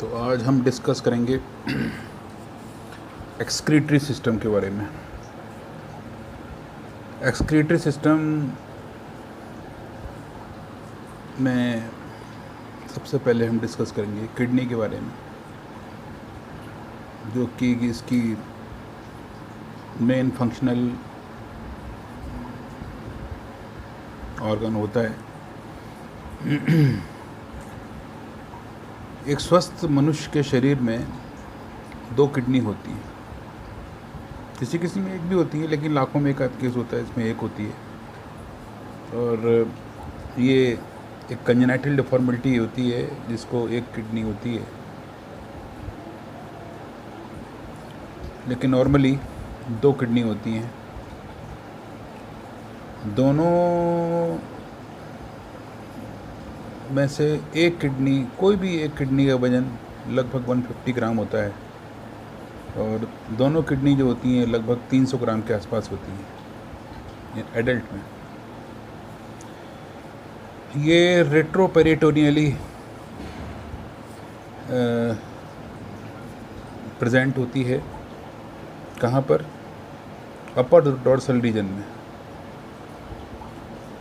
तो आज हम डिस्कस करेंगे एक्सक्रीटरी सिस्टम के बारे में। एक्सक्रीटरी सिस्टम में सबसे पहले हम डिस्कस करेंगे किडनी के बारे में, जो कि इसकी मेन फंक्शनल ऑर्गन होता है। एक स्वस्थ मनुष्य के शरीर में 2 किडनी होती हैं। किसी किसी में एक भी होती है, लेकिन लाखों में एक आध केस होता है इसमें एक होती है। और ये एक कंजेनाइटल डिफॉर्मिलिटी होती है जिसको एक किडनी होती है, लेकिन नॉर्मली 2 किडनी होती हैं। दोनों में से एक किडनी, कोई भी एक किडनी का वज़न लगभग 150 ग्राम होता है, और दोनों किडनी जो होती हैं लगभग 300 ग्राम के आसपास होती हैं एडल्ट में। ये रेट्रोपेरिटोनियली प्रेजेंट होती है। कहाँ पर? अपर डोर्सल रीजन में,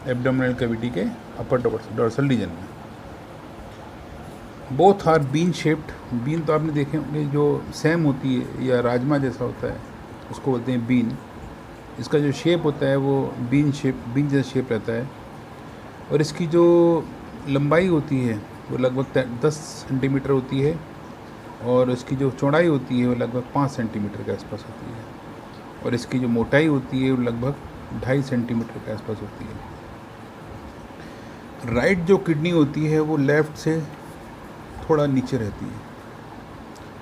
एब्डोमिनल कैविटी के अपर डोर्सल रीजन में। Both are bean shaped. Bean तो आपने देखे होंगे, जो सेम होती है या राजमा जैसा होता है, उसको बोलते हैं बीन। इसका जो शेप होता है वो बीन जैसा शेप रहता है, और इसकी जो लंबाई होती है वो लगभग 10 सेंटीमीटर होती है, और इसकी जो चौड़ाई होती है वो लगभग 5 सेंटीमीटर के आसपास होती है, और इसकी जो मोटाई होती है वो लगभग 2.5 सेंटीमीटर के आसपास होती है। राइट जो किडनी होती है वो लेफ़्ट से थोड़ा नीचे रहती है,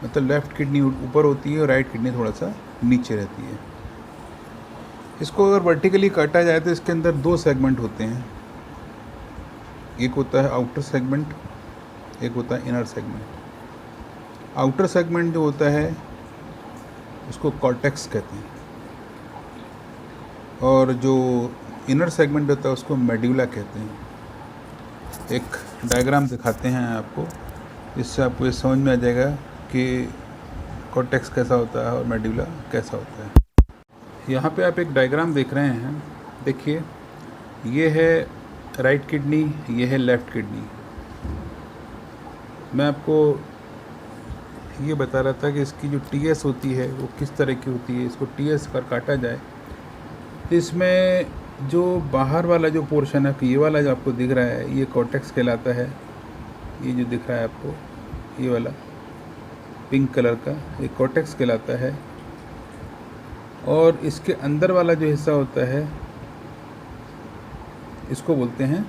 मतलब लेफ़्ट किडनी ऊपर होती है और राइट किडनी थोड़ा सा नीचे रहती है। इसको अगर वर्टिकली काटा जाए तो इसके अंदर 2 सेगमेंट होते हैं। एक होता है आउटर सेगमेंट, एक होता है इनर सेगमेंट। आउटर सेगमेंट जो होता है उसको कॉर्टेक्स कहते हैं, और जो इनर सेगमेंट होता है उसको मेड्यूला कहते हैं। एक डायग्राम दिखाते हैं आपको, इससे आपको ये समझ में आ जाएगा कि कॉर्टेक्स कैसा होता है और मेड्यूला कैसा होता है। यहाँ पे आप एक डायग्राम देख रहे हैं, देखिए, ये है राइट किडनी, ये है लेफ़्ट किडनी। मैं आपको ये बता रहा था कि इसकी जो टीएस होती है वो किस तरह की होती है। इसको टीएस कर काटा जाए तो इसमें जो बाहर वाला जो पोर्शन है, ये वाला जो आपको दिख रहा है, ये कॉर्टेक्स कहलाता है। ये जो दिख रहा है आपको, ये वाला पिंक कलर का, ये कॉर्टेक्स कहलाता है। और इसके अंदर वाला जो हिस्सा होता है इसको बोलते हैं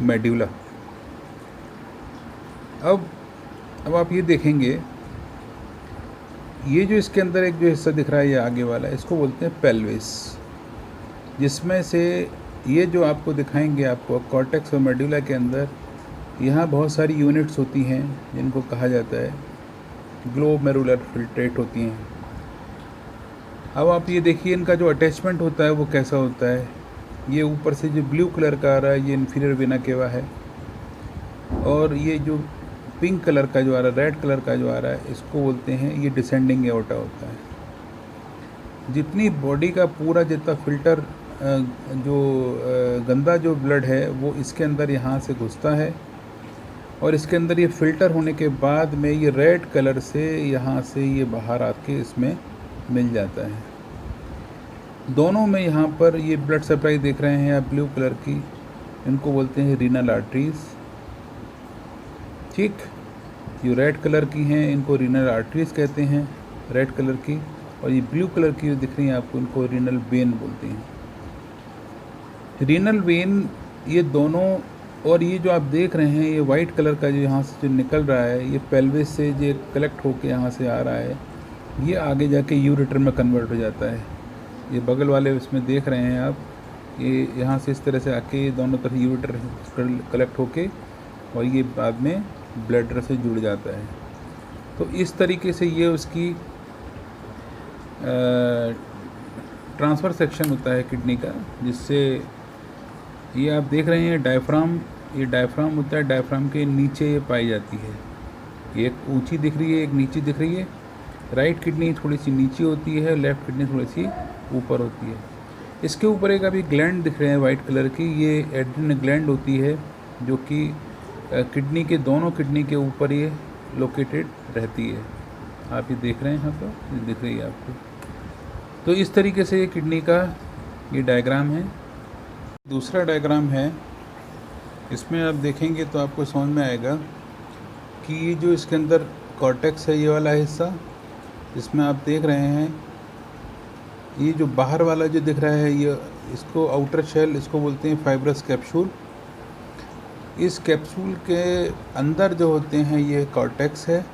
मेड्यूला। अब आप ये देखेंगे, ये जो इसके अंदर एक जो हिस्सा दिख रहा है, ये आगे वाला, इसको बोलते हैं पेल्विस, जिसमें से ये जो आपको दिखाएंगे आपको कॉर्टेक्स और मेड्यूला के अंदर, यहाँ बहुत सारी यूनिट्स होती हैं जिनको कहा जाता है ग्लोमेरुलर फिल्ट्रेट होती हैं। अब आप ये देखिए, इनका जो अटैचमेंट होता है वो कैसा होता है। ये ऊपर से जो ब्लू कलर का आ रहा है ये इन्फीरियर वेना केवा है, और ये जो पिंक कलर का जो आ रहा है, रेड कलर का जो आ रहा है, इसको बोलते हैं, ये डिसेंडिंग एओर्टा होता है। जितनी बॉडी का पूरा जितना फिल्टर जो गंदा जो ब्लड है वो इसके अंदर यहाँ से घुसता है, और इसके अंदर ये फ़िल्टर होने के बाद में ये रेड कलर से यहाँ से ये बाहर आके इसमें मिल जाता है। दोनों में यहाँ पर ये ब्लड सप्लाई देख रहे हैं आप ब्लू कलर की, इनको बोलते हैं रीनल आर्टरीज़। ठीक, ये रेड कलर की हैं, इनको रीनल आर्टरीज़ कहते हैं, रेड कलर की। और ये ब्लू कलर की जो दिख रही हैं आपको, इनको रीनल वेन बोलते हैं। रीनल वेन ये दोनों, और ये जो आप देख रहे हैं ये वाइट कलर का जो यहाँ से जो निकल रहा है, ये पेल्विस से जो कलेक्ट होके यहाँ से आ रहा है, ये आगे जाके यूरेटर में कन्वर्ट हो जाता है। ये बगल वाले इसमें देख रहे हैं आप, ये यहाँ से इस तरह से आके दोनों तरफ यूरेटर कलेक्ट होके और ये बाद में ब्लडर से जुड़ जाता है। तो इस तरीके से ये उसकी ट्रांसफ़र सेक्शन होता है किडनी का, जिससे ये आप देख रहे हैं डायफ्राम ये डायफ्राम होता है, डायफ्राम के नीचे ये पाई जाती है। एक ऊंची दिख रही है, एक नीची दिख रही है। राइट किडनी थोड़ी सी नीची होती है, लेफ़्ट किडनी थोड़ी सी ऊपर होती है। इसके ऊपर एक अभी ग्लैंड दिख रहे हैं वाइट कलर की, ये एड्रिनल ग्लैंड होती है, जो कि किडनी के दोनों किडनी के ऊपर ये लोकेटेड रहती है। आप ये देख रहे हैं यहाँ पर, ये दिख रही है आपको। तो इस तरीके से ये किडनी का ये डायग्राम है। दूसरा डायग्राम है, इसमें आप देखेंगे तो आपको समझ में आएगा कि ये जो इसके अंदर कॉर्टेक्स है, ये वाला हिस्सा, इसमें आप देख रहे हैं, ये जो बाहर वाला जो दिख रहा है, ये इसको आउटर शेल, इसको बोलते हैं फाइब्रस कैप्सूल। इस कैप्सूल के अंदर जो होते हैं ये कॉर्टेक्स है।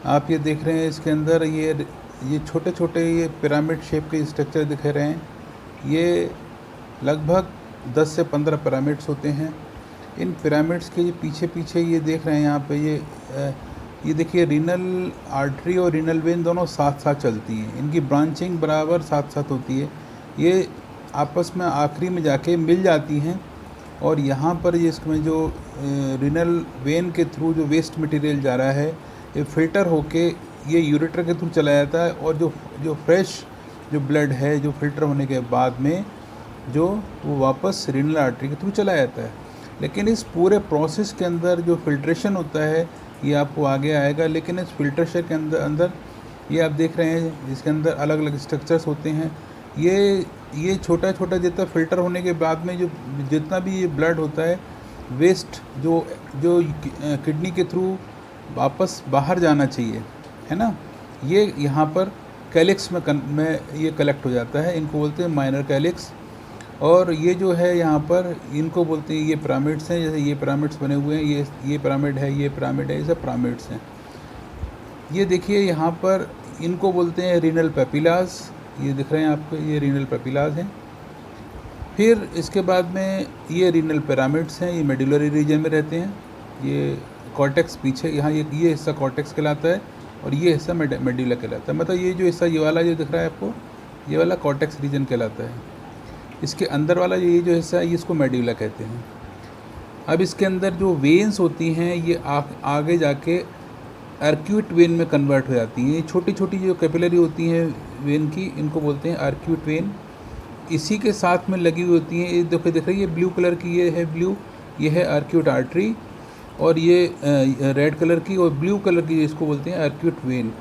आप ये देख रहे हैं इसके अंदर ये छोटे छोटे ये पिरामिड शेप के स्ट्रक्चर दिख रहे हैं। ये लगभग 10 से 15 पिरामिड्स होते हैं। इन पिरामिड्स के ये पीछे पीछे ये देख रहे हैं यहाँ पे, ये देखिए रीनल आर्टरी और रीनल वेन दोनों साथ साथ चलती हैं। इनकी ब्रांचिंग बराबर साथ साथ होती है। ये आपस में आखिरी में जाके मिल जाती हैं और यहाँ पर ये इसमें जो रीनल वेन के थ्रू जो वेस्ट मटेरियल जा रहा है, ये फ़िल्टर होके ये यूरेटर के थ्रू चला जाता है और जो फ्रेश जो ब्लड है, जो फ़िल्टर होने के बाद में वो वापस रीनल आर्टरी के थ्रू चला जाता है। लेकिन इस पूरे प्रोसेस के अंदर जो फिल्ट्रेशन होता है ये आपको आगे आएगा। लेकिन इस फिल्ट्रेशन के अंदर ये आप देख रहे हैं, इसके अंदर अलग अलग स्ट्रक्चर्स होते हैं। ये छोटा छोटा जितना फ़िल्टर होने के बाद में जो जितना भी ये ब्लड होता है, वेस्ट जो किडनी के थ्रू वापस बाहर जाना चाहिए, है ना, ये यहाँ पर कैलिक्स में ये कलेक्ट हो जाता है। इनको बोलते हैं माइनर कैलिक्स। और ये जो है यहाँ पर, इनको बोलते हैं, ये पिरामिड्स हैं। जैसे ये पिरामिड्स बने हुए हैं, ये पिरामिड है, ये पिरामिड है, ये सब पिरामिड्स हैं। ये देखिए यहाँ पर इनको बोलते हैं रीनल पेपिलास। ये दिख रहे हैं आपको, ये रीनल पेपिलास हैं। फिर इसके बाद में ये रीनल पिरामिड्स हैं, ये मेडुलरी रीजन में रहते हैं। ये कॉर्टेक्स पीछे, यहाँ ये हिस्सा कॉर्टेक्स कहलाता है और ये हिस्सा मेडुला कहलाता है। मतलब ये जो हिस्सा, ये वाला जो दिख रहा है आपको, ये वाला कॉर्टेक्स रीजन कहलाता है। इसके अंदर वाला ये जो हिस्सा है, ये इसको मेडुला कहते हैं। अब इसके अंदर जो वेन्स होती हैं, ये आगे जाके आर्क्यूट वेन में कन्वर्ट हो जाती हैं। छोटी छोटी जो कैपिलरी होती हैं वेन की, इनको बोलते हैं आर्क्यूट वेन। इसी के साथ में लगी हुई होती हैं। ये देख रही है ब्लू कलर की, ये है ब्लू, ये है आर्क्यूट आर्टरी। और ये रेड कलर की और ब्लू कलर की, इसको बोलते हैं आर्क्यूट वेन।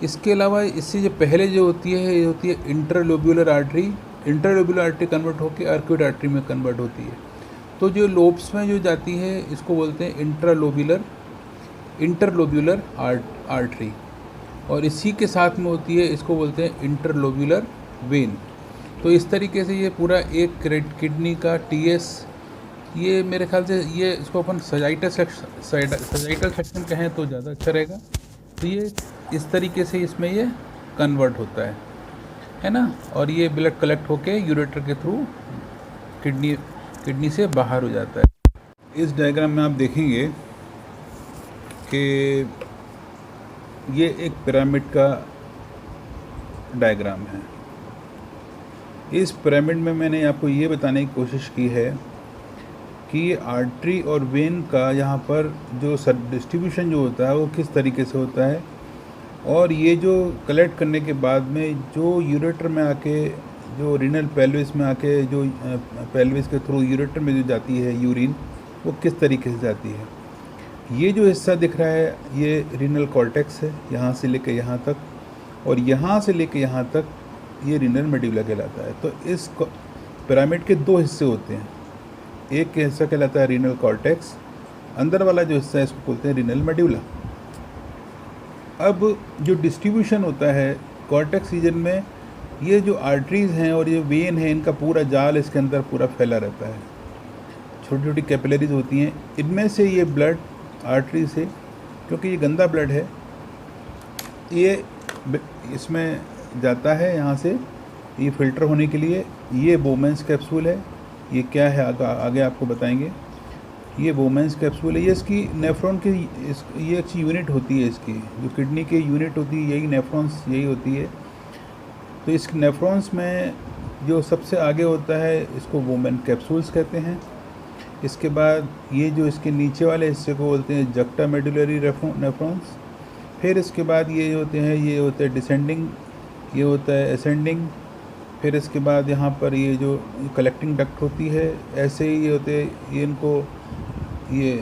इसके अलावा इससे जो पहले जो होती है, ये होती है interlobular artery. Interlobular artery convert होकर आर्क्यूट आर्टरी में कन्वर्ट होती है। तो जो लोब्स में जो जाती है, इसको बोलते हैं इंटरलोब्यूलर आर्टरी। और इसी के साथ में होती है, इसको बोलते हैं इंटरलोब्यूलर वेन। तो इस तरीके से ये पूरा एक किडनी का टीएस, ये मेरे ख्याल से ये इसको अपन सजाइटल सेक्शन कहें तो ज़्यादा अच्छा रहेगा। तो ये इस तरीके से इसमें ये कन्वर्ट होता है ना। और ये ब्लड कलेक्ट होके यूरेटर के थ्रू किडनी से बाहर हो जाता है। इस डायग्राम में आप देखेंगे कि ये एक पिरामिड का डायग्राम है। इस पिरामिड में मैंने आपको ये बताने की कोशिश की है कि ये आर्टरी और वेन का यहाँ पर जो डिस्ट्रीब्यूशन जो होता है वो किस तरीके से होता है। और ये जो कलेक्ट करने के बाद में जो यूरेटर में आके, जो रीनल पेल्विस में आके, जो पेल्विस के थ्रू यूरेटर में जो जाती है यूरिन, वो किस तरीके से जाती है। ये जो हिस्सा दिख रहा है, ये रीनल कॉर्टेक्स है, यहाँ से लेके यहाँ तक, और यहाँ से लेके यहाँ तक ये रीनल मेडुला कहलाता है। तो इस पिरामिड के दो हिस्से होते हैं। एक हिस्सा कहलाता है रीनल कॉर्टेक्स, अंदर वाला जो हिस्सा है इसको बोलते हैं रीनल मेडुला। अब जो डिस्ट्रीब्यूशन होता है कॉर्टेक्स रीजन में, ये जो आर्टरीज़ हैं और ये वेन है, इनका पूरा जाल इसके अंदर पूरा फैला रहता है। छोटी छोटी कैपिलरीज होती हैं, इनमें से ये ब्लड आर्टरी से, क्योंकि ये गंदा ब्लड है, ये इसमें जाता है यहाँ से, ये फ़िल्टर होने के लिए। ये बोमेंस कैप्सूल है, ये क्या है आगे आपको बताएंगे। ये बोमेंस कैप्सूल है, ये इसकी नेफ्रॉन की ये अच्छी यूनिट होती है। इसकी जो किडनी की यूनिट होती है, यही नेफ्रॉन्स यही होती है। तो इस नेफ्रॉन्स में जो सबसे आगे होता है, इसको बोमेन कैप्सूल्स कहते हैं। इसके बाद ये जो इसके नीचे वाले हिस्से को बोलते हैं जक्टा मेडुलरी नेफ्रॉन्स। फिर इसके बाद ये होते हैं, ये होता है डिसेंडिंग, ये होता है असेंडिंग। फिर इसके बाद यहाँ पर ये जो कलेक्टिंग डक्ट होती है, ऐसे ही ये होते हैं, ये इनको ये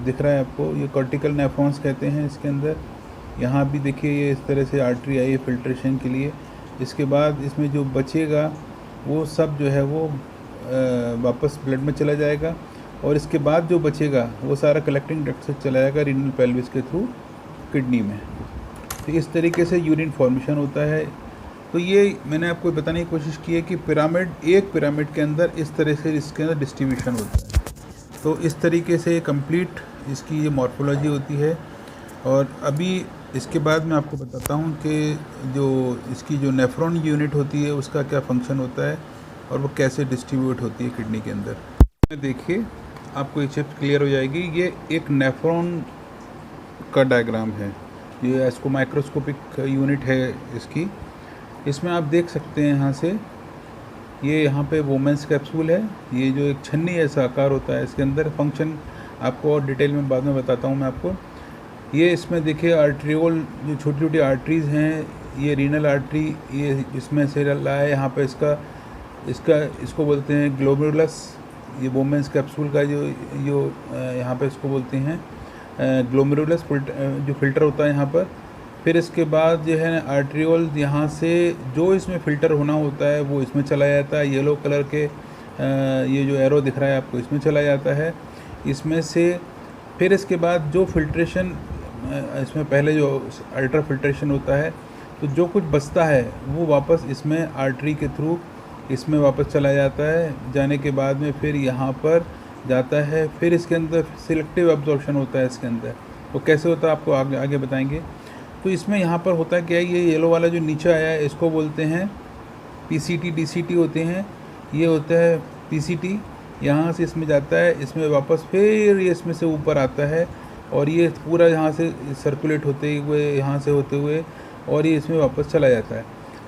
दिख रहा है आपको, ये कॉर्टिकल नेफ्रॉन्स कहते हैं इसके अंदर। यहाँ भी देखिए ये इस तरह से आर्टरी आई है फिल्ट्रेशन के लिए। इसके बाद इसमें जो बचेगा वो सब जो है वो वापस ब्लड में चला जाएगा, और इसके बाद जो बचेगा वो सारा कलेक्टिंग डक्ट से चला जाएगा रीनल पेल्विस के थ्रू किडनी में। तो इस तरीके से यूरिन फॉर्मेशन होता है। तो ये मैंने आपको बताने की कोशिश की है कि पिरामिड, एक पिरामिड के अंदर इस तरह से इसके अंदर डिस्ट्रीब्यूशन होता है। तो इस तरीके से कंप्लीट इसकी ये मॉर्फोलॉजी होती है। और अभी इसके बाद मैं आपको बताता हूँ कि जो इसकी जो नेफ्रॉन यूनिट होती है उसका क्या फंक्शन होता है और वो कैसे डिस्ट्रीब्यूट होती है किडनी के अंदर। देखिए आपको ये चिप क्लियर हो जाएगी। ये एक नेफ्रॉन का डायग्राम है, ये इसको माइक्रोस्कोपिक यूनिट है इसकी। इसमें आप देख सकते हैं यहाँ से, ये यहाँ पे वोमेंस कैप्सूल है, ये जो एक छन्नी ऐसा आकार होता है इसके अंदर। फंक्शन आपको और डिटेल में बाद में बताता हूँ मैं आपको। ये इसमें देखिए आर्ट्रियोल, जो छोटी छोटी आर्टरीज़ हैं, ये रीनल आर्टरी ये इसमें से रहा है। यहाँ पे इसको बोलते हैं ग्लोमेरुलस। ये वोमेंस कैप्सूल का जो यहाँ पे इसको बोलते हैं ग्लोमेरुलस जो फिल्टर होता है यहाँ पर। फिर इसके बाद जो है आर्ट्रियोल, यहाँ से जो इसमें फ़िल्टर होना होता है वो इसमें चला जाता है। येलो कलर के ये जो एरो दिख रहा है आपको, इसमें चला जाता है इसमें से। फिर इसके बाद जो फिल्ट्रेशन, इसमें पहले जो अल्ट्रा फिल्ट्रेशन होता है, तो जो कुछ बचता है वो वापस इसमें आर्टरी के थ्रू इसमें वापस चला जाता है। जाने के बाद में फिर यहाँ पर जाता है। फिर इसके अंदर सिलेक्टिव एब्जॉर्प्शन होता है इसके अंदर। तो कैसे होता है आपको आगे बताएंगे। तो इसमें यहाँ पर होता है क्या है, ये येलो वाला जो नीचे आया है इसको बोलते हैं पीसीटी, डीसीटी होते हैं। ये होता है पीसीटी, यहाँ से इसमें जाता है, इसमें वापस फिर ये इसमें से ऊपर आता है, और ये पूरा यहाँ से सर्कुलेट होते हुए, यहाँ से होते हुए, और ये इसमें वापस चला जाता है।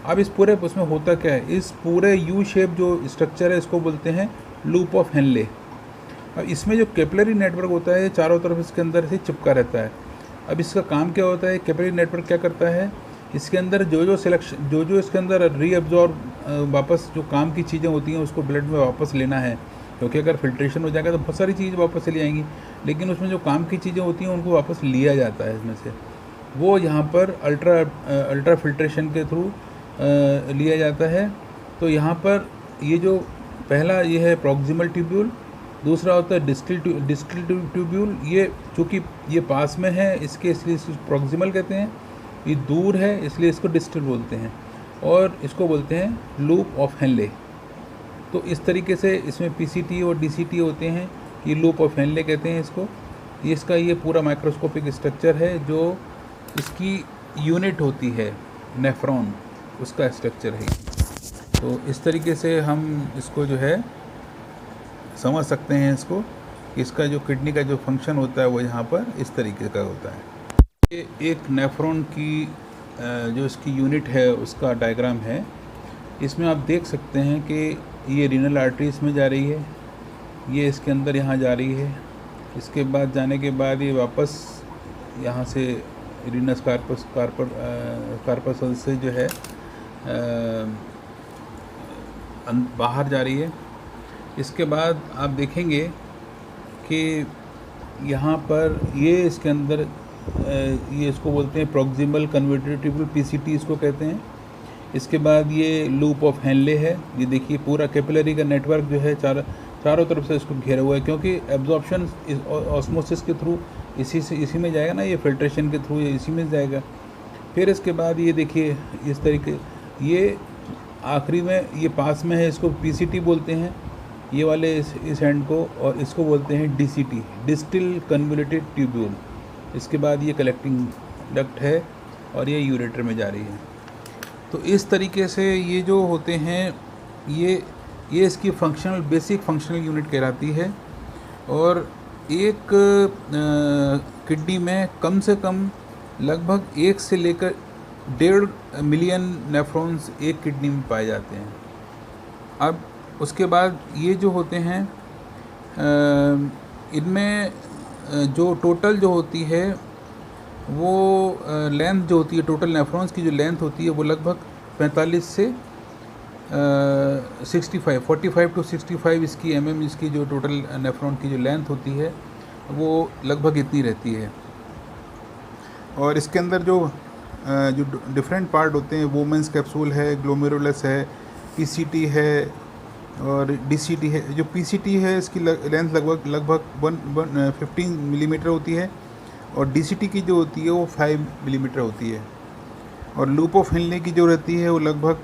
अब इस पूरे उसमें होता क्या है, इस पूरे यू शेप जो स्ट्रक्चर है इसको बोलते हैं लूप ऑफ हेनले। अब इसमें जो कैपिलरी नेटवर्क होता है चारों तरफ इसके अंदर से चिपका रहता है। अब इसका काम क्या होता है, कैपिलरी नेटवर्क क्या करता है, इसके अंदर जो इसके अंदर रीअब्जॉर्ब वापस जो काम की चीज़ें होती हैं उसको ब्लड में वापस लेना है, क्योंकि अगर फिल्ट्रेशन हो जाएगा तो बहुत सारी चीज़ वापस चली आएंगी, लेकिन उसमें जो काम की चीज़ें होती हैं उनको वापस लिया जाता है इसमें से। वो यहाँ पर अल्ट्रा फिल्ट्रेशन के थ्रू लिया जाता है। तो यहाँ पर ये जो पहला ये है प्रॉक्सिमल ट्यूब्यूल, दूसरा होता है डिस्टल ट्यूब्यूल। ये चूँकि ये पास में है इसके, इसलिए इसको प्रॉक्सिमल कहते हैं। ये दूर है इसलिए इसको डिस्टल बोलते हैं, और इसको बोलते हैं लूप ऑफ हेनले। तो इस तरीके से इसमें पीसीटी और डीसीटी होते हैं, ये लूप ऑफ हेनले कहते हैं इसको। इसका ये पूरा माइक्रोस्कोपिक स्ट्रक्चर है, जो इसकी यूनिट होती है नेफ्रॉन, उसका स्ट्रक्चर है। तो इस तरीके से हम इसको जो है समझ सकते हैं इसको, इसका जो किडनी का जो फंक्शन होता है वो यहाँ पर इस तरीके का होता है। ये एक नेफ्रॉन की जो इसकी यूनिट है उसका डायग्राम है। इसमें आप देख सकते हैं कि ये रीनल आर्टरी इसमें जा रही है, ये इसके अंदर यहाँ जा रही है। इसके बाद जाने के बाद ये वापस यहाँ से रीनस कार्पस से जो है बाहर जा रही है। इसके बाद आप देखेंगे कि यहाँ पर ये इसके अंदर ये इसको बोलते हैं प्रॉक्सिमल कन्वर्टेड ट्यूब्यूल, पीसीटी इसको कहते हैं। इसके बाद ये लूप ऑफ हेनले है। ये देखिए पूरा कैपिलरी का नेटवर्क जो है चारों तरफ से इसको घेरा हुआ है, क्योंकि एब्जॉर्प्शन ऑस्मोसिस के थ्रू इसी में जाएगा ना, ये फिल्ट्रेशन के थ्रू इसी में जाएगा। फिर इसके बाद ये देखिए इस तरीके, ये आखिरी में ये पास में है, इसको पीसीटी बोलते हैं ये वाले इस एंड को, और इसको बोलते हैं डीसीटी, डिस्टल कन्वोल्यूटेड ट्यूब्यूल। इसके बाद ये कलेक्टिंग डक्ट है और ये यूरेटर में जा रही है। तो इस तरीके से ये जो होते हैं ये इसकी बेसिक फंक्शनल यूनिट कहलाती है। और एक किडनी में कम से कम लगभग 1 से लेकर 1.5 मिलियन नेफ्रॉन्स एक किडनी में पाए जाते हैं। अब उसके बाद ये जो होते हैं इनमें जो टोटल जो होती है वो लेंथ जो होती है, टोटल नेफ्रॉन्स की जो लेंथ होती है वो लगभग 45 से 65 45 टू 65 इसकी इसकी जो टोटल नेफ्रॉन की जो लेंथ होती है वो लगभग इतनी रहती है। और इसके अंदर जो डिफरेंट पार्ट होते हैं, वोमेंस कैप्सूल है, ग्लोमेरुलस है, पीसीटी है और डीसीटी है। जो पीसीटी है इसकी लेंथ लगभग 15 मिलीमीटर होती है और डीसीटी की जो होती है वो 5 मिलीमीटर होती है। और लूप ऑफ हिलने की जो रहती है वो लगभग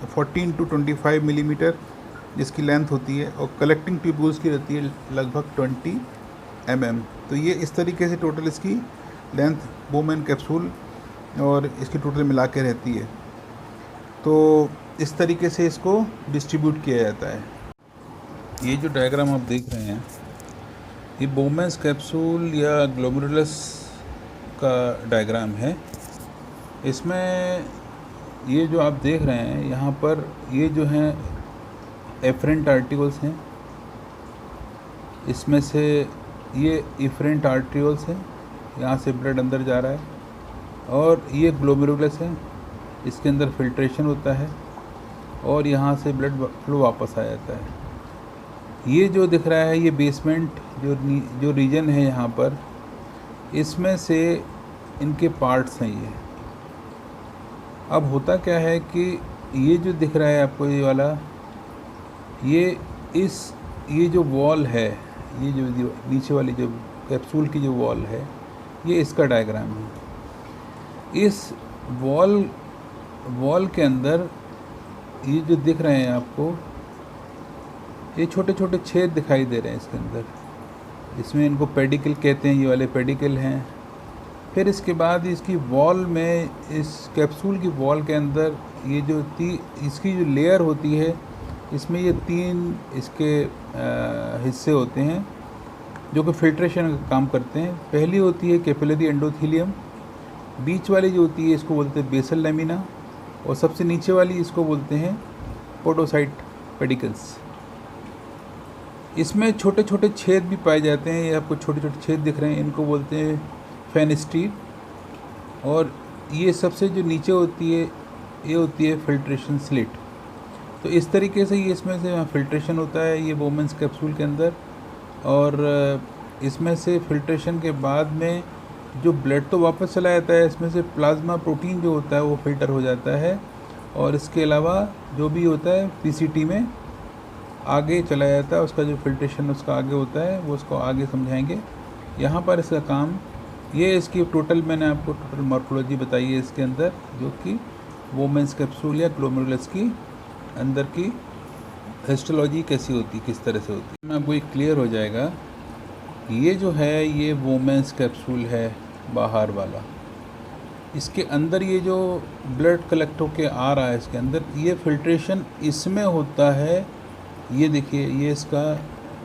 14 टू 25 मिलीमीटर जिसकी लेंथ होती है। और कलेक्टिंग ट्यूब्यूल्स की रहती है लगभग 20 तो ये इस तरीके से टोटल इसकी लेंथ वोमेन कैप्सूल और इसकी टोटल मिला के रहती है। तो इस तरीके से इसको डिस्ट्रीब्यूट किया जाता है। ये जो डायग्राम आप देख रहे हैं ये वोमेन्स कैप्सूल या ग्लोमेरुलस का डायग्राम है। इसमें ये जो आप देख रहे हैं यहाँ पर ये जो हैं एफरेंट आर्टिकल्स हैं, इसमें से ये इफरेंट आर्टिकल्स हैं, यहाँ से ब्लड अंदर जा रहा है। और ये ग्लोमेरुलस है, इसके अंदर फिल्ट्रेशन होता है और यहाँ से ब्लड फ्लो वापस आ जाता है। ये जो दिख रहा है ये बेसमेंट जो रीजन है यहाँ पर, इसमें से इनके पार्ट्स हैं ये। अब होता क्या है कि ये जो दिख रहा है आपको ये वाला, ये जो वॉल है, ये जो नीचे वाली जो कैप्सूल की जो वॉल है ये इसका डायग्राम है। इस वॉल के अंदर ये जो दिख रहे हैं आपको ये छोटे छोटे छेद दिखाई दे रहे हैं इसके अंदर। इसमें इनको पेडिकल कहते हैं, ये वाले पेडिकल हैं। फिर इसके बाद इसकी वॉल में, इस कैप्सूल की वॉल के अंदर ये जो इसकी जो लेयर होती है इसमें ये 3 इसके हिस्से होते हैं जो कि फिल्ट्रेशन का काम करते हैं। पहली होती है कैपिलरी एंडोथेलियम, बीच वाली जो होती है इसको बोलते हैं बेसल लैमिना और सबसे नीचे वाली इसको बोलते हैं पोडोसाइट पेडिकल्स। इसमें छोटे छोटे छेद भी पाए जाते हैं। ये आपको छोटे छोटे छेद दिख रहे हैं, इनको बोलते हैं फेनेस्ट्रीन। और ये सबसे जो नीचे होती है ये होती है फिल्ट्रेशन स्लिट। तो इस तरीके से ये इसमें से फिल्ट्रेशन होता है ये वोमेंस कैप्सूल के अंदर। और इसमें से फिल्ट्रेशन के बाद में जो ब्लड तो वापस चला जाता है, इसमें से प्लाज्मा प्रोटीन जो होता है वो फिल्टर हो जाता है। और इसके अलावा जो भी होता है पीसीटी में आगे चला जाता है, उसका जो फिल्ट्रेशन उसका आगे होता है वो उसको आगे समझाएंगे। यहाँ पर इसका काम ये इसकी टोटल मैंने आपको टोटल मॉर्फोलॉजी बताई है इसके अंदर, जो कि वोमेंस कैप्सूल या ग्लोमेरुलस की अंदर की हिस्टोलॉजी कैसी होती, किस तरह से होती है। मैं आपको एक क्लियर हो जाएगा। ये जो है ये वोमेंस कैप्सूल है बाहर वाला, इसके अंदर ये जो ब्लड कलेक्ट होके आ रहा है इसके अंदर, ये फिल्ट्रेशन इसमें होता है। ये देखिए ये इसका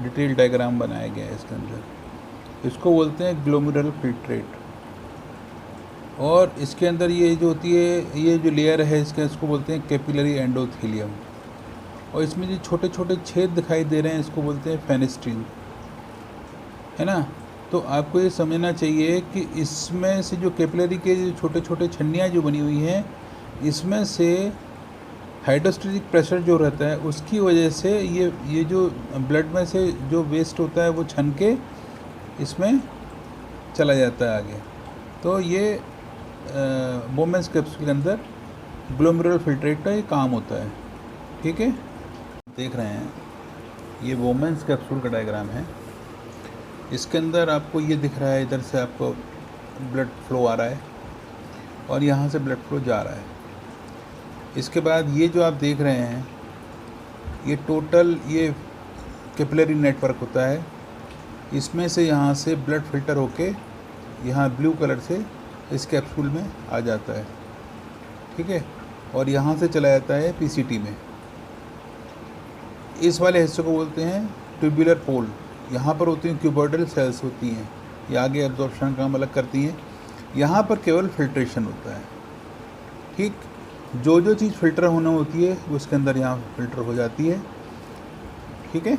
डिटेल डायग्राम बनाया गया है इसके अंदर। इसको बोलते हैं ग्लोमेरुलर फिल्ट्रेट। और इसके अंदर ये जो होती है ये जो लेयर है इसको बोलते हैं कैपिलरी एंडोथेलियम। और इसमें जो छोटे छोटे छेद दिखाई दे रहे हैं इसको बोलते हैं फेनेस्ट्रीन, है ना। तो आपको ये समझना चाहिए कि इसमें से जो कैपिलरी के जो छोटे छोटे छन्नियाँ जो बनी हुई हैं, इसमें से हाइड्रोस्टेटिक प्रेशर जो रहता है उसकी वजह से ये जो ब्लड में से जो वेस्ट होता है वो छन के इसमें चला जाता है आगे। तो ये वोमेंस कैप्सूल के अंदर ग्लोमेरुलर फिल्ट्रेट का ये काम होता है। ठीक है, देख रहे हैं ये वोमेंस कैप्सूल का डायग्राम है। इसके अंदर आपको ये दिख रहा है, इधर से आपको ब्लड फ्लो आ रहा है और यहाँ से ब्लड फ्लो जा रहा है। इसके बाद ये जो आप देख रहे हैं ये टोटल ये कैपिलरी नेटवर्क होता है। इसमें से यहाँ से ब्लड फिल्टर होके यहाँ ब्लू कलर से इस कैप्सूल में आ जाता है। ठीक है, और यहाँ से चला जाता है पीसीटी में। इस वाले हिस्से को बोलते हैं ट्यूबुलर पोल। यहाँ पर होती हैं क्यूबॉइडल सेल्स होती हैं, ये आगे एब्जॉर्प्शन का काम अलग करती हैं। यहाँ पर केवल फिल्ट्रेशन होता है। ठीक, जो चीज़ फिल्टर होना होती है वो इसके अंदर यहाँ फिल्टर हो जाती है। ठीक है,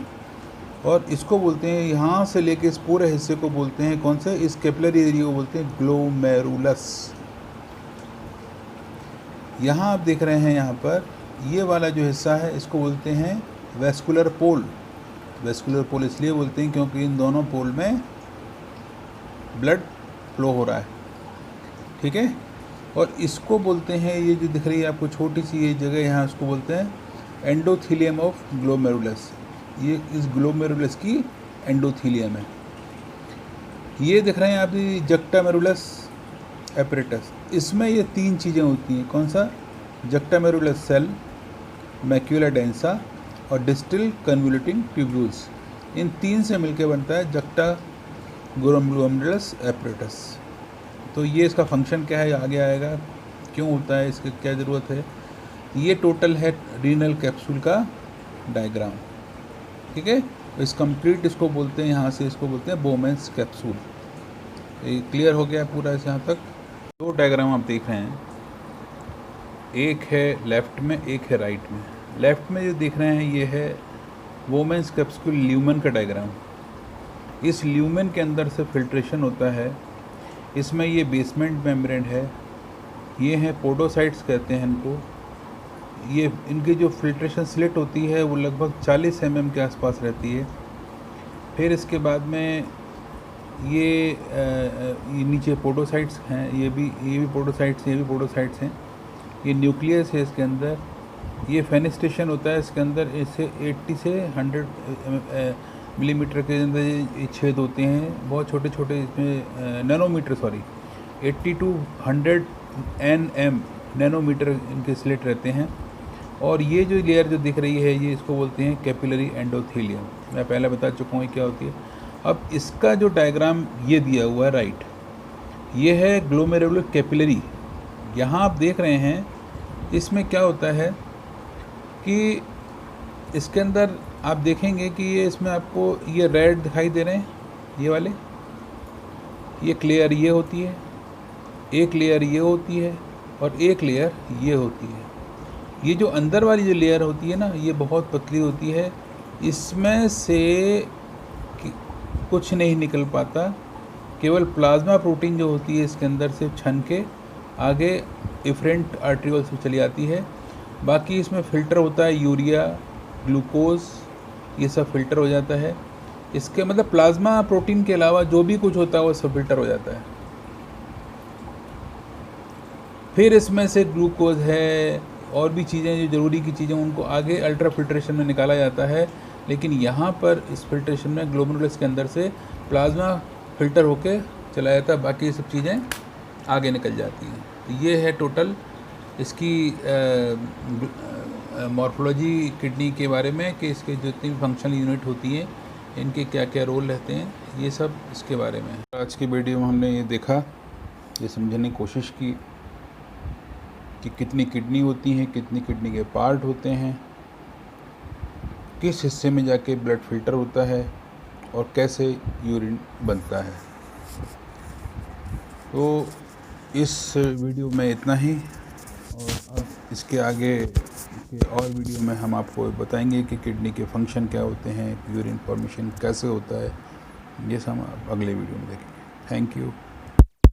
और इसको बोलते हैं, यहाँ से लेके इस पूरे हिस्से को बोलते हैं कौन सा, इस कैपिलरी एरिया को बोलते हैं ग्लोमेरुलस। यहाँ आप देख रहे हैं, यहाँ पर ये वाला जो हिस्सा है इसको बोलते हैं वेस्कुलर पोल। वेस्कुलर पोल इसलिए बोलते हैं क्योंकि इन दोनों पोल में ब्लड फ्लो हो रहा है, ठीक है। और इसको बोलते हैं, ये जो दिख रही है आपको छोटी सी ये जगह यहाँ, उसको बोलते हैं एंडोथीलियम ऑफ ग्लोमेरुलस। ये इस ग्लोमेरुलस की एंडोथीलियम है। ये दिख रहे हैं आप जक्टामेरुलस एपरेटस, इसमें ये 3 चीज़ें होती हैं। कौन सा? जक्टामेरुलस सेल, मैक्यूला डेंसा और डिस्टल कन्वोल्यूटिंग ट्यूब्यूल्स। इन 3 से मिलकर बनता है जक्टाग्लोमेरुलस एपरेटस। तो ये इसका फंक्शन क्या है आगे आएगा, क्यों होता है, इसकी क्या ज़रूरत है। ये टोटल है रीनल कैप्सूल का डायग्राम, ठीक है। इस कंप्लीट इसको बोलते हैं, यहाँ से इसको बोलते हैं बोमेंस कैप्सूल। ये क्लियर हो गया पूरा इस यहाँ तक। 2 डायग्राम आप देख रहे हैं, एक है लेफ़्ट में, एक है राइट में। लेफ़्ट में जो देख रहे हैं ये है बोमेंस कैप्सूल ल्यूमेन का डायग्राम। इस ल्यूमेन के अंदर से फिल्ट्रेशन होता है। इसमें ये बेसमेंट मेम्ब्रेन है, ये हैं पोडोसाइट्स कहते हैं इनको। ये इनकी जो फिल्ट्रेशन स्लिट होती है वो लगभग 40 mm के आसपास रहती है। फिर इसके बाद में ये नीचे पोडोसाइट्स हैं, ये भी पोडोसाइट्स हैं, ये भी पोडोसाइट्स हैं। ये न्यूक्लियस है इसके अंदर। ये फेनेस्टेशन होता है इसके अंदर, इससे 80 से 100 मिलीमीटर के अंदर ये छेद होते हैं, बहुत छोटे छोटे, इसमें नैनोमीटर 80 to 100 nm नैनोमीटर इनके स्लिट रहते हैं। और ये जो लेयर जो दिख रही है ये इसको बोलते हैं कैपिलरी एंडोथीलियम। मैं पहले बता चुका हूँ क्या होती है। अब इसका जो डायग्राम ये दिया हुआ है राइट, ये है ग्लोमेरुलर कैपिलरी। यहाँ आप देख रहे हैं इसमें क्या होता है कि इसके अंदर आप देखेंगे कि ये इसमें आपको ये रेड दिखाई दे रहे हैं, ये वाले, ये लेयर ये होती है, एक लेयर ये होती है और एक लेयर ये होती है। ये जो अंदर वाली जो लेयर होती है ना, ये बहुत पतली होती है, इसमें से कुछ नहीं निकल पाता, केवल प्लाज्मा प्रोटीन जो होती है इसके अंदर से छन के आगे इफरेंट आर्ट्रियोल्स में चली आती है। बाकी इसमें फ़िल्टर होता है, यूरिया, ग्लूकोज, ये सब फ़िल्टर हो जाता है। इसके मतलब प्लाज्मा प्रोटीन के अलावा जो भी कुछ होता है वो सब फ़िल्टर हो जाता है। फिर इसमें से ग्लूकोज है और भी चीज़ें जो ज़रूरी की चीज़ें, उनको आगे अल्ट्रा फिल्ट्रेशन में निकाला जाता है। लेकिन यहाँ पर इस फिल्ट्रेशन में ग्लोमेरुलस के अंदर से प्लाज्मा फ़िल्टर होके चला जाता है, बाकी ये सब चीज़ें आगे निकल जाती हैं। तो ये है टोटल इसकी मॉर्फोलॉजी किडनी के बारे में, कि इसके जितनी भी फंक्शनल यूनिट होती हैं इनके क्या क्या रोल रहते हैं, ये सब इसके बारे में। आज की वीडियो में हमने ये देखा, ये समझने की कोशिश की कि कितनी किडनी होती हैं, कितनी किडनी के पार्ट होते हैं, किस हिस्से में जाके ब्लड फिल्टर होता है और कैसे यूरिन बनता है। तो इस वीडियो में इतना ही, और अब इसके आगे के और वीडियो में हम आपको बताएंगे कि किडनी के फंक्शन क्या होते हैं, यूरिन फॉर्मेशन कैसे होता है, ये सब हम अगले वीडियो में देखेंगे। Thank you.